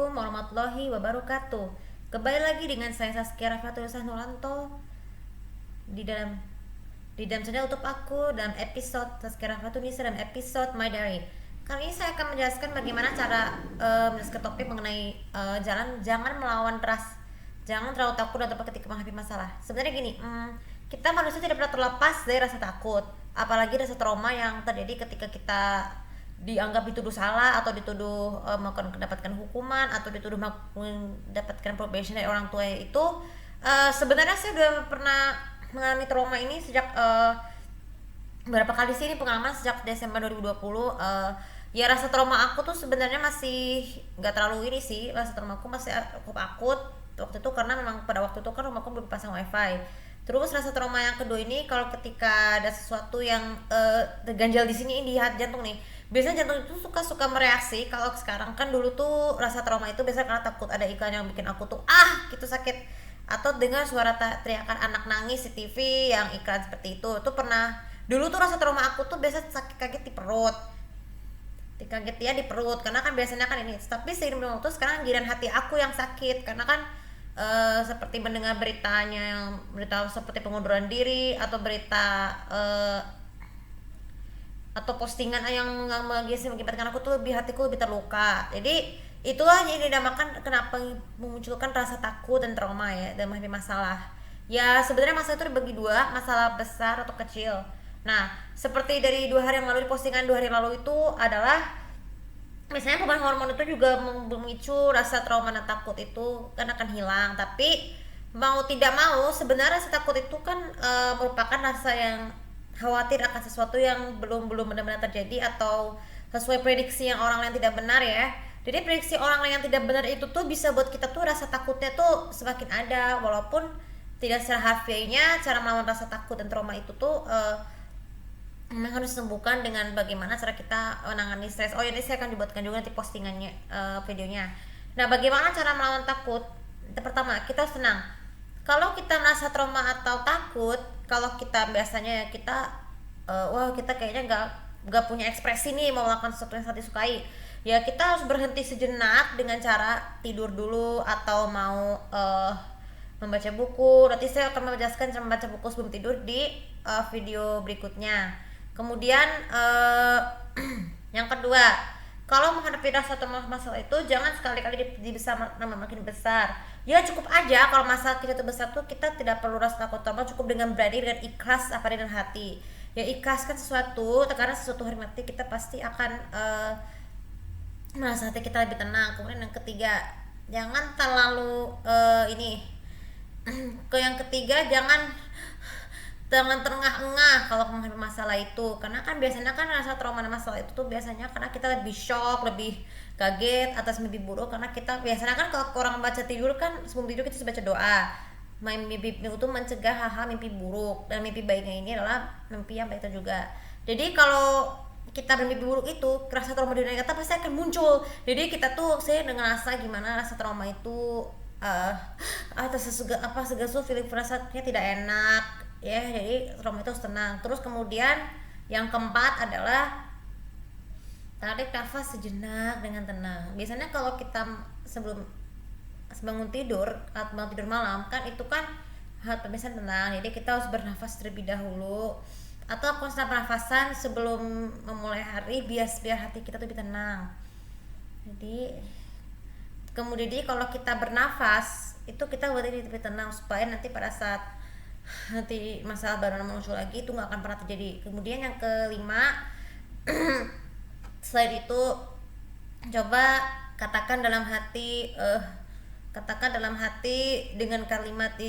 Assalamualaikum warahmatullahi wabarakatuh. Kembali lagi dengan saya Saskia Rafatul Nulanto di dalam channel YouTube aku dalam episode Saskia Rafatul Nisa dalam episode My Diary. Kali ini saya akan menjelaskan bagaimana cara menjelaskan topik mengenai jangan melawan ras, jangan terlalu takut atau ketika menghadapi masalah. Sebenarnya gini, kita manusia tidak pernah terlepas dari rasa takut, apalagi rasa trauma yang terjadi ketika kita dianggap dituduh salah atau dituduh mendapatkan hukuman atau dituduh mendapatkan probation dari orang tua itu. Sebenarnya saya udah pernah mengalami trauma ini sejak beberapa kali sih, ini pengalaman sejak Desember 2020. Ya rasa trauma aku tuh sebenarnya masih nggak terlalu ini sih, rasa trauma aku masih cukup akut waktu itu karena memang pada waktu itu kan rumahku belum pasang wifi. Terus rasa trauma yang kedua ini kalau ketika ada sesuatu yang terganjal di sini di jantung nih, biasanya jantung itu suka mereaksi. Kalau sekarang kan, dulu tuh rasa trauma itu biasanya karena takut ada iklan yang bikin aku tuh gitu sakit, atau dengar suara teriakan anak nangis di TV yang iklan seperti itu pernah. Dulu tuh rasa trauma aku tuh biasa sakit kaget di perut, di perut karena kan biasanya kan ini. Tapi seiring waktu sekarang giliran hati aku yang sakit karena kan seperti mendengar berita seperti pengunduran diri atau berita atau postingan yang mengakibatkan aku tuh hatiku lebih terluka. Jadi itulah yang dinamakan kenapa memunculkan rasa takut dan trauma ya dalam menghadapi masalah. Ya sebenarnya masalah itu dibagi dua, masalah besar atau kecil. Nah seperti dari 2 hari yang lalu, di postingan 2 hari lalu itu adalah misalnya perubahan hormon itu juga memicu rasa trauma dan takut itu kan akan hilang. Tapi mau tidak mau sebenarnya rasa takut itu kan merupakan rasa yang khawatir akan sesuatu yang belum benar-benar terjadi atau sesuai prediksi yang orang lain tidak benar ya. Jadi prediksi orang lain yang tidak benar itu tuh bisa buat kita tuh rasa takutnya tuh semakin ada, walaupun tidak secara harfiahnya. Cara melawan rasa takut dan trauma itu tuh memang harus disembuhkan dengan bagaimana cara kita menangani stres. Oh ini saya akan dibuatkan juga nanti postingannya, videonya. Nah bagaimana cara melawan takut? Pertama, kita harus tenang. Kalau kita merasa trauma atau takut, kalau kita biasanya kita kita kayaknya nggak punya ekspresi nih mau melakukan sesuatu yang disukai, ya kita harus berhenti sejenak dengan cara tidur dulu atau mau membaca buku. Nanti saya akan menjelaskan cara membaca buku sebelum tidur di video berikutnya. Kemudian yang kedua, kalau menghadapi rasa trauma masalah itu jangan sekali-kali dibesar makin besar. Ya cukup aja kalau masalah kita itu besar tuh kita tidak perlu rasa takut trauma, cukup dengan berani dan ikhlas apa dengan hati. Ya ikhlaskan sesuatu, karena sesuatu hari nanti kita pasti akan merasa hati kita lebih tenang. Kemudian yang ketiga, jangan terlalu yang ketiga jangan terengah-engah kalau menghadapi masalah itu, karena kan biasanya kan rasa trauma dan masalah itu tuh biasanya karena kita lebih shock, lebih kaget atas mimpi buruk. Karena kita biasanya kan kalau orang baca tidur kan sebelum tidur kita baca doa, mimpi itu mencegah hal-hal mimpi buruk, dan mimpi baiknya ini adalah mimpi yang baik juga. Jadi kalau kita bermimpi buruk itu rasa trauma di dunia kita pasti akan muncul. Jadi kita tuh saya dengan rasa gimana rasa trauma itu atas segala feeling rasanya tidak enak ya. Jadi trauma itu harus tenang. Terus kemudian yang keempat adalah tarik nafas sejenak dengan tenang. Biasanya kalau kita sebelum bangun tidur atau bangun tidur malam kan itu kan biasanya tenang, jadi kita harus bernafas terlebih dahulu atau konsep pernafasan sebelum memulai hari biar hati kita tuh lebih tenang. Jadi kalau kita bernafas itu kita buat diri lebih tenang supaya nanti pada saat nanti masalah baru muncul lagi itu nggak akan pernah terjadi. Kemudian yang kelima, selain itu coba katakan dalam hati dengan kalimat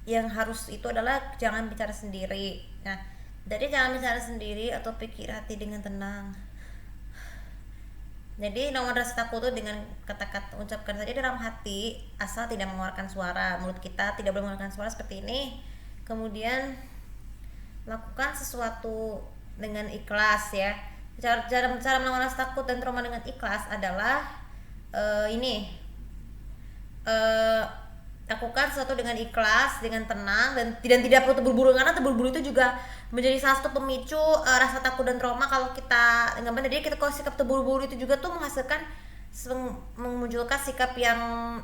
yang harus itu adalah jangan bicara sendiri. Nah jadi jangan bicara sendiri atau pikir hati dengan tenang. Jadi nomor rasa takut itu dengan kata-kata ucapkan saja dalam hati asal tidak mengeluarkan suara. Mulut kita tidak boleh mengeluarkan suara seperti ini. Kemudian lakukan sesuatu dengan ikhlas ya. Cara melawan rasa takut dan trauma dengan ikhlas adalah lakukan sesuatu dengan ikhlas, dengan tenang, dan tidak perlu terburu-buru, karena terburu-buru itu juga menjadi salah satu pemicu rasa takut dan trauma kalau kita nggak benar. Jadi kita kalau sikap terburu-buru itu juga tuh menghasilkan memunculkan sikap yang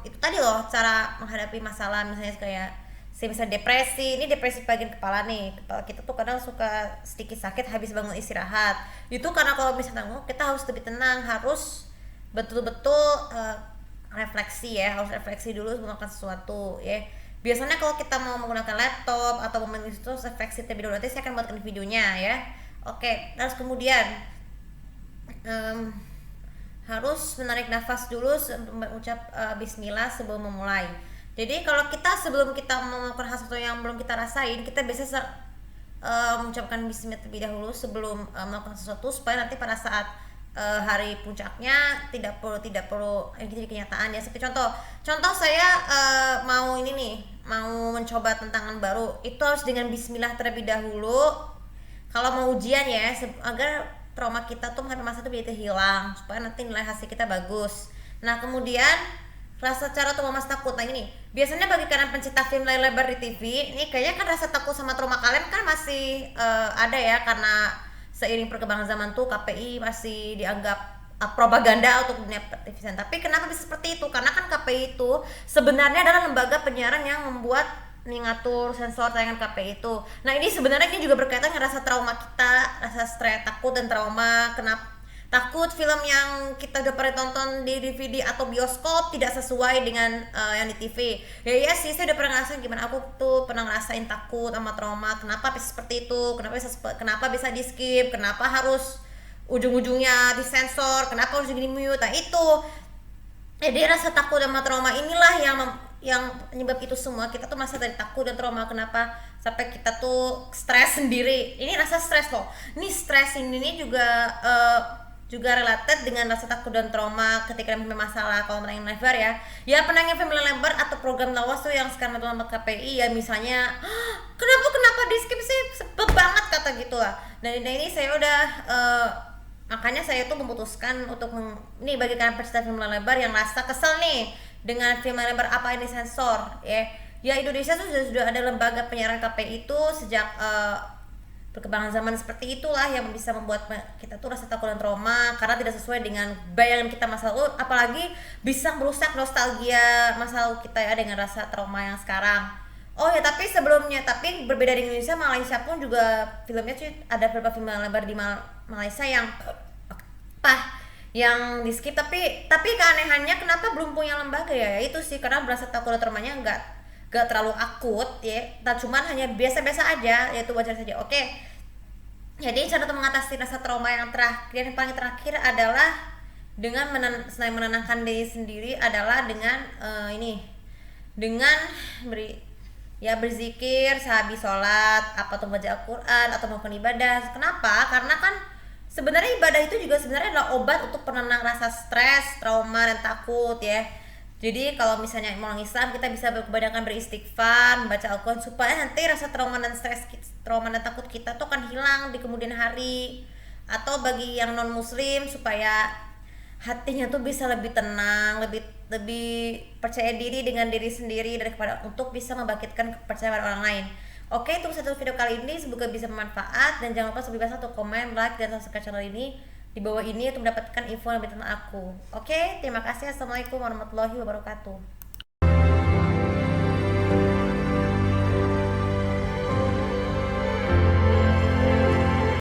itu tadi loh, cara menghadapi masalah, misalnya kayak misalnya depresi. Ini depresi bagian kepala nih, kepala kita tuh kadang suka sedikit sakit habis bangun istirahat. Itu karena kalau misalnya kita harus lebih tenang, harus betul-betul refleksi ya, harus refleksi dulu sebelum melakukan sesuatu ya. Biasanya kalau kita mau menggunakan laptop atau momen itu refleksi terlebih dahulu. Nanti saya akan buatkan videonya ya. Oke, terus kemudian harus menarik nafas dulu mengucap bismillah sebelum memulai. Jadi kalau kita sebelum kita melakukan sesuatu yang belum kita rasain, kita biasa mengucapkan bismillah terlebih dahulu sebelum melakukan sesuatu, supaya nanti pada saat hari puncaknya tidak perlu jadi kenyataan ya. Seperti contoh saya mau ini nih, mau mencoba tantangan baru, itu harus dengan bismillah terlebih dahulu kalau mau ujian ya, agar trauma kita tuh sampai masa itu bisa hilang, supaya nanti nilai hasil kita bagus. Nah kemudian rasa cara tuh mas takut. Nah ini biasanya bagi kalian pencinta film layar lebar di TV, ini kayaknya kan rasa takut sama trauma kalian kan masih ada ya, karena seiring perkembangan zaman tuh KPI masih dianggap propaganda untuk dunia pertelevisian. Tapi kenapa bisa seperti itu? Karena kan KPI itu sebenarnya adalah lembaga penyiaran yang membuat mengatur sensor tayangan KPI itu. Nah ini sebenarnya ini juga berkaitan dengan rasa trauma kita, rasa stres, takut dan trauma. Kenapa? Takut film yang kita udah pernah tonton di DVD atau bioskop tidak sesuai dengan yang di TV. Ya iya sih, saya udah pernah ngerasain gimana, aku tuh pernah ngerasain takut sama trauma. Kenapa bisa seperti itu? Kenapa bisa di skip? Kenapa harus ujung-ujungnya disensor? Kenapa harus di mute? Nah itu. Jadi rasa takut sama trauma inilah yang penyebab itu semua. Kita tuh masa dari takut dan trauma, kenapa sampai kita tuh stres sendiri. Ini rasa stres loh. Ini stres ini juga related dengan rasa takut dan trauma ketika punya masalah. Kalau menangin lebar ya penangin film lebar atau program lawas tuh yang sekarang sama KPI ya, misalnya kenapa di skip sih, sebel banget kata gitu lah. Dan ini saya udah makanya saya tuh memutuskan untuk ini bagi kalian pecinta film lebar yang rasa kesel nih dengan film lebar apa ini sensor ya Indonesia tuh sudah ada lembaga penyiaran KPI itu sejak perkembangan zaman seperti itulah yang bisa membuat kita tuh rasa takut dan trauma karena tidak sesuai dengan bayangan kita masa lalu, apalagi bisa merusak nostalgia masa lalu kita ya dengan rasa trauma yang sekarang. Oh ya, tapi berbeda dengan Indonesia, Malaysia pun juga filmnya sih ada beberapa film lebar di Malaysia yang yang di skip, tapi keanehannya kenapa belum punya lembaga ya itu sih karena berasa takut dan traumanya gak terlalu akut ya, cuman hanya biasa-biasa aja, yaitu wajar saja. Oke, jadi cara untuk mengatasi rasa trauma yang paling terakhir adalah dengan selain menenangkan diri sendiri adalah dengan dengan berzikir sehabis sholat, atau membaca Al-Quran atau melakukan ibadah. Kenapa? Karena kan sebenarnya ibadah itu juga sebenarnya adalah obat untuk penenang rasa stres, trauma dan takut ya. Jadi kalau misalnya mau orang Islam, kita bisa kebanyakan beristighfar, membaca Al-Quran supaya nanti rasa trauma dan stres, trauma dan takut kita tuh akan hilang di kemudian hari. Atau bagi yang non muslim supaya hatinya tuh bisa lebih tenang, lebih percaya diri dengan diri sendiri daripada untuk bisa membangkitkan kepercayaan orang lain. Oke, itu satu video kali ini, semoga bisa bermanfaat dan jangan lupa subscribe, komen, like dan subscribe channel ini di bawah ini untuk mendapatkan info lebih tentang aku. Oke, terima kasih. Assalamualaikum warahmatullahi wabarakatuh.